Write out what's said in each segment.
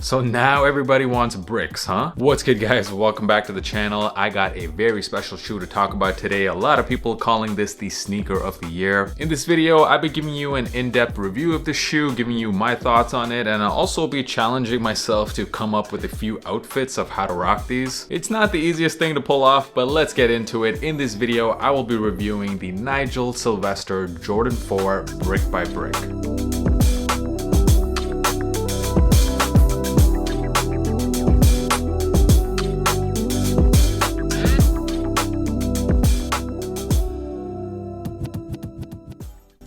So now everybody wants bricks, huh? What's good, guys? Welcome back to the channel. I got a very special shoe to talk about today. A lot of people calling this the sneaker of the year. In this video, I'll be giving you an in-depth review of the shoe, giving you my thoughts on it, and I'll also be challenging myself to come up with a few outfits of how to rock these. It's not the easiest thing to pull off, but let's get into it. In this video, I will be reviewing the Nigel Sylvester Jordan 4 Brick by Brick.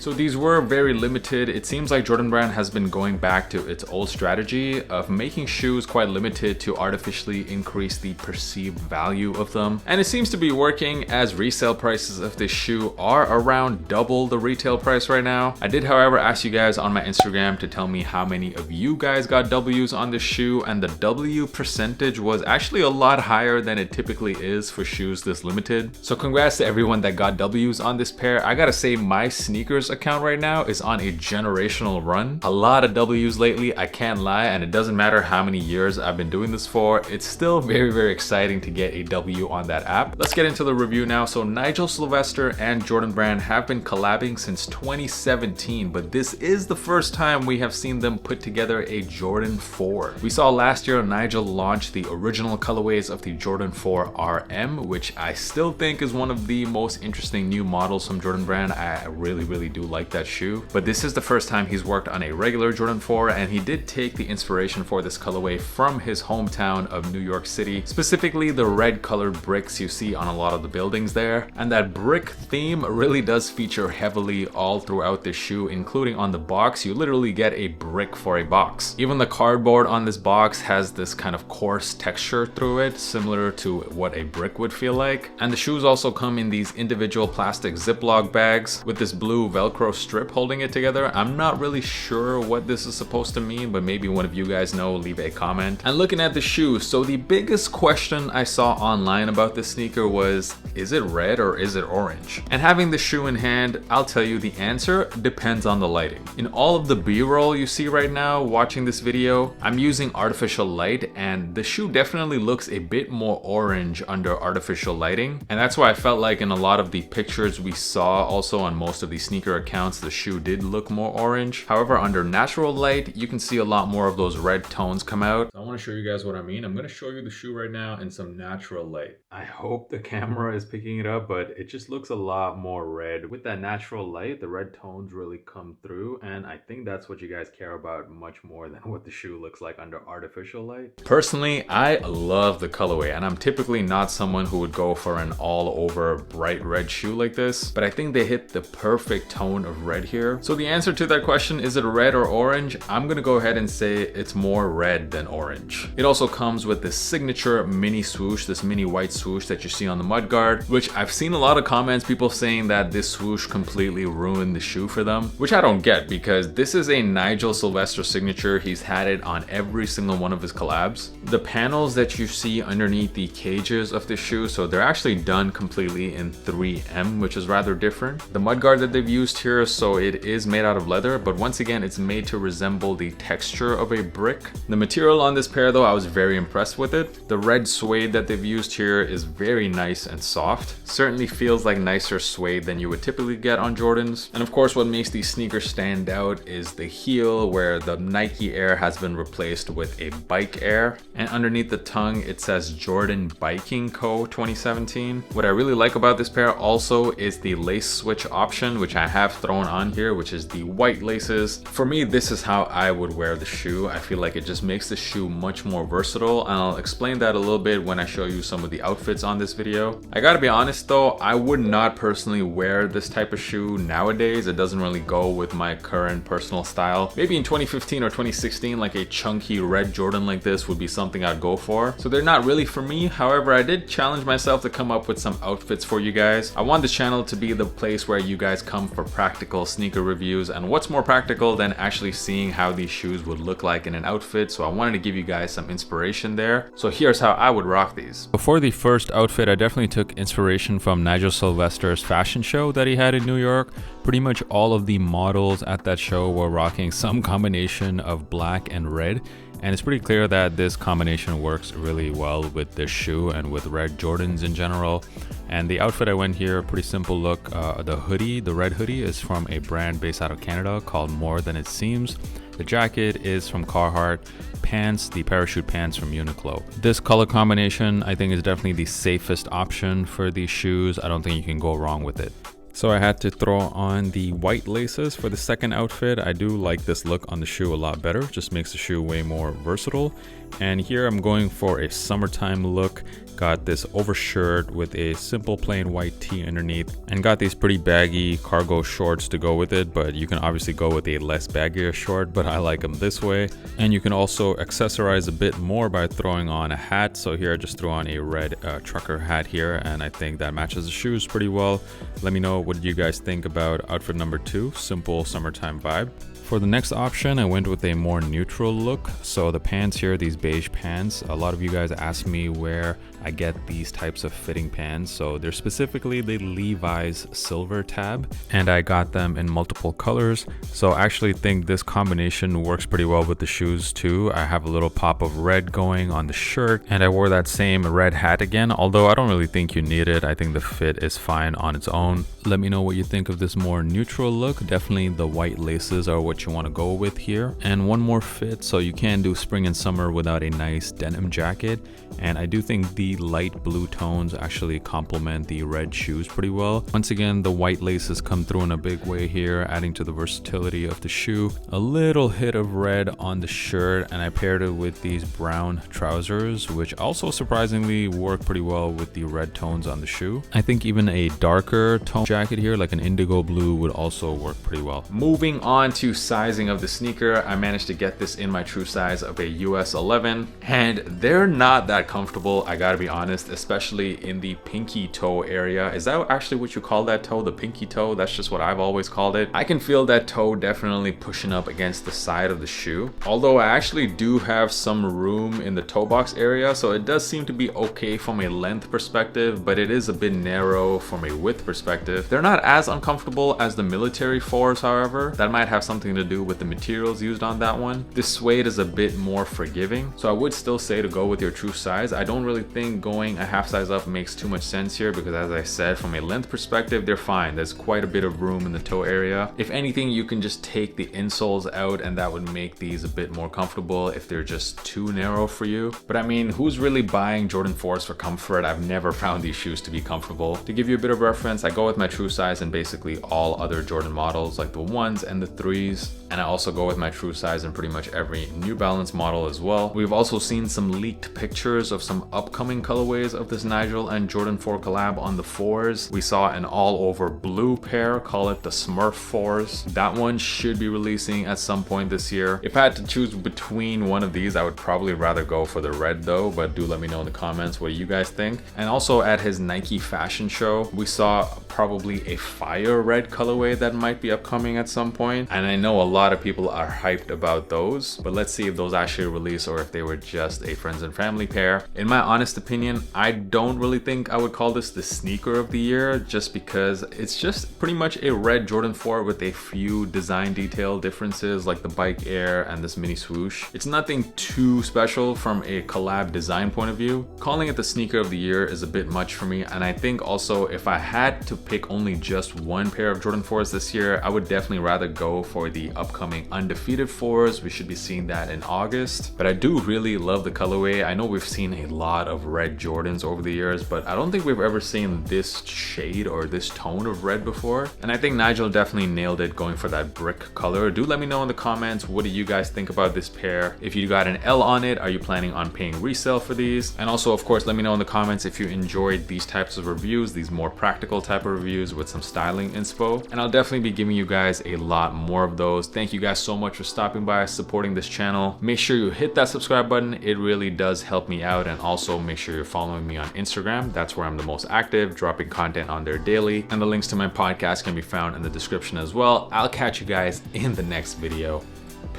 So these were very limited. It seems like Jordan Brand has been going back to its old strategy of making shoes quite limited to artificially increase the perceived value of them. And it seems to be working, as resale prices of this shoe are around double the retail price right now. I did, however, ask you guys on my Instagram to tell me how many of you guys got W's on this shoe, and the W percentage was actually a lot higher than it typically is for shoes this limited. So congrats to everyone that got W's on this pair. I gotta say, my sneakers account right now is on a generational run. A lot of W's lately, I can't lie, and it doesn't matter how many years I've been doing this for, it's still very exciting to get a W on that app. Let's get into the review now. So Nigel Sylvester and Jordan Brand have been collabing since 2017, but this is the first time we have seen them put together a Jordan 4. We saw last year Nigel launch the original colorways of the Jordan 4 RM, which I still think is one of the most interesting new models from Jordan Brand. I really do like that shoe, but this is the first time he's worked on a regular Jordan 4, and he did take the inspiration for this colorway from his hometown of New York City, specifically the red colored bricks you see on a lot of the buildings there. And that brick theme really does feature heavily all throughout this shoe, including on the box. You literally get a brick for a box. Even the cardboard on this box has this kind of coarse texture through it, similar to what a brick would feel like. And the shoes also come in these individual plastic Ziploc bags with this blue Velcro strip holding it together. I'm not really sure what this is supposed to mean, but maybe one of you guys know, leave a comment. And looking at the shoe, so the biggest question I saw online about this sneaker was, is it red or is it orange? And having the shoe in hand, I'll tell you the answer depends on the lighting. In all of the B-roll you see right now watching this video, I'm using artificial light, and the shoe definitely looks a bit more orange under artificial lighting. And that's why I felt like in a lot of the pictures we saw also on most of the sneaker accounts, the shoe did look more orange. However, under natural light, you can see a lot more of those red tones come out. I want to show you guys what I mean. I'm going to show you the shoe right now in some natural light. I hope the camera is picking it up, but it just looks a lot more red. With that natural light, the red tones really come through, and I think that's what you guys care about much more than what the shoe looks like under artificial light. Personally, I love the colorway, and I'm typically not someone who would go for an all-over bright red shoe like this, but I think they hit the perfect tone of red here. So the answer to that question, is it red or orange? I'm gonna go ahead and say it's more red than orange. It also comes with this signature mini swoosh, this mini white swoosh that you see on the mudguard, which I've seen a lot of comments, people saying that this swoosh completely ruined the shoe for them, which I don't get, because this is a Nigel Sylvester signature. He's had it on every single one of his collabs. The panels that you see underneath the cages of the shoe, so they're actually done completely in 3M, which is rather different. The mudguard that they've used here, so it is made out of leather, but once again, it's made to resemble the texture of a brick. The material on this pair though, I was very impressed with it. The red suede that they've used here is very nice and soft. Certainly feels like nicer suede than you would typically get on Jordans. And of course, what makes these sneakers stand out is the heel, where the Nike Air has been replaced with a Bike Air. And underneath the tongue, it says Jordan Biking Co. 2017. What I really like about this pair also is the lace switch option, which I have thrown on here, which is the white laces. For me, this is how I would wear the shoe. I feel like it just makes the shoe much more versatile, and I'll explain that a little bit when I show you some of the outfits on this video. I gotta be honest though, I would not personally wear this type of shoe nowadays. It doesn't really go with my current personal style. Maybe in 2015 or 2016, like a chunky red Jordan like this would be something I'd go for. So they're not really for me. However, I did challenge myself to come up with some outfits for you guys. I want this channel to be the place where you guys come for practical sneaker reviews, and what's more practical than actually seeing how these shoes would look like in an outfit. So I wanted to give you guys some inspiration there. So here's how I would rock these. Before the first outfit, I definitely took inspiration from Nigel Sylvester's fashion show that he had in New York. Pretty much all of the models at that show were rocking some combination of black and red. And it's pretty clear that this combination works really well with this shoe and with red Jordans in general. And the outfit I went here, pretty simple look. The red hoodie is from a brand based out of Canada called More Than It Seems. The jacket is from Carhartt. Pants, the parachute pants from Uniqlo. This color combination I think is definitely the safest option for these shoes. I don't think you can go wrong with it. So I had to throw on the white laces for the second outfit. I do like this look on the shoe a lot better. Just makes the shoe way more versatile. And here I'm going for a summertime look. Got this overshirt with a simple plain white tee underneath, and got these pretty baggy cargo shorts to go with it, but you can obviously go with a less baggier short, but I like them this way. And you can also accessorize a bit more by throwing on a hat. So here I just threw on a red trucker hat here, and I think that matches the shoes pretty well. Let me know what you guys think about outfit number 2, simple summertime vibe. For the next option, I went with a more neutral look. So the pants here, these beige pants, a lot of you guys asked me where I get these types of fitting pants. So they're specifically the Levi's silver tab, and I got them in multiple colors. So I actually think this combination works pretty well with the shoes too. I have a little pop of red going on the shirt, and I wore that same red hat again, although I don't really think you need it. I think the fit is fine on its own. Let me know what you think of this more neutral look. Definitely the white laces are what you want to go with here. And one more fit, so you can do spring and summer without a nice denim jacket. And I do think the light blue tones actually complement the red shoes pretty well. Once again, the white laces come through in a big way here, adding to the versatility of the shoe. A little hit of red on the shirt, and I paired it with these brown trousers, which also surprisingly work pretty well with the red tones on the shoe. I think even a darker tone jacket here, like an indigo blue, would also work pretty well. Moving on to sizing of the sneaker, I managed to get this in my true size of a US 11, and they're not that comfortable, I gotta be honest, especially in the pinky toe area. Is that actually what you call that toe, the pinky toe? That's just what I've always called it. I can feel that toe definitely pushing up against the side of the shoe, although I actually do have some room in the toe box area, so it does seem to be okay from a length perspective, but it is a bit narrow from a width perspective. They're not as uncomfortable as the military 4s, however. That might have something to do with the materials used on that one. This suede is a bit more forgiving, so I would still say to go with your true size. I don't really think going a half size up makes too much sense here, because as I said, from a length perspective, they're fine. There's quite a bit of room in the toe area. If anything, you can just take the insoles out, and that would make these a bit more comfortable if they're just too narrow for you. But I mean, who's really buying Jordan 4s for comfort? I've never found these shoes to be comfortable. To give you a bit of reference, I go with my true size in basically all other Jordan models, like the 1s and the 3s. And I also go with my true size in pretty much every New Balance model as well. We've also seen some leaked pictures of some upcoming colorways of this Nigel and Jordan 4 collab on the 4s. We saw an all over blue pair, call it the Smurf 4s. That one should be releasing at some point this year. If I had to choose between one of these, I would probably rather go for the red though, but do let me know in the comments what you guys think. And also at his Nike fashion show, we saw probably a fire red colorway that might be upcoming at some point. And I know a lot of people are hyped about those, but let's see if those actually release or if they were just a friends and family pair. In my honest opinion, I don't really think I would call this the sneaker of the year, just because it's just pretty much a red Jordan 4 with a few design detail differences like the bike air and this mini swoosh. It's nothing too special from a collab design point of view. Calling it the sneaker of the year is a bit much for me, and I think also if I had to pick only just one pair of Jordan 4s this year, I would definitely rather go for the upcoming undefeated 4s. We should be seeing that in August, but I do really love the colorway. I know we've seen a lot of red Jordans over the years, but I don't think we've ever seen this shade or this tone of red before. And I think Nigel definitely nailed it going for that brick color. Do let me know in the comments, what do you guys think about this pair? If you got an L on it, are you planning on paying resale for these? And also, of course, let me know in the comments if you enjoyed these types of reviews, these more practical type of reviews with some styling inspo. And I'll definitely be giving you guys a lot more of those. Thank you guys so much for stopping by, supporting this channel. Make sure you hit that subscribe button. It really does help me out. And also make sure you're following me on Instagram. That's where I'm the most active, dropping content on there daily. And the links to my podcast can be found in the description as well. I'll catch you guys in the next video.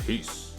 Peace.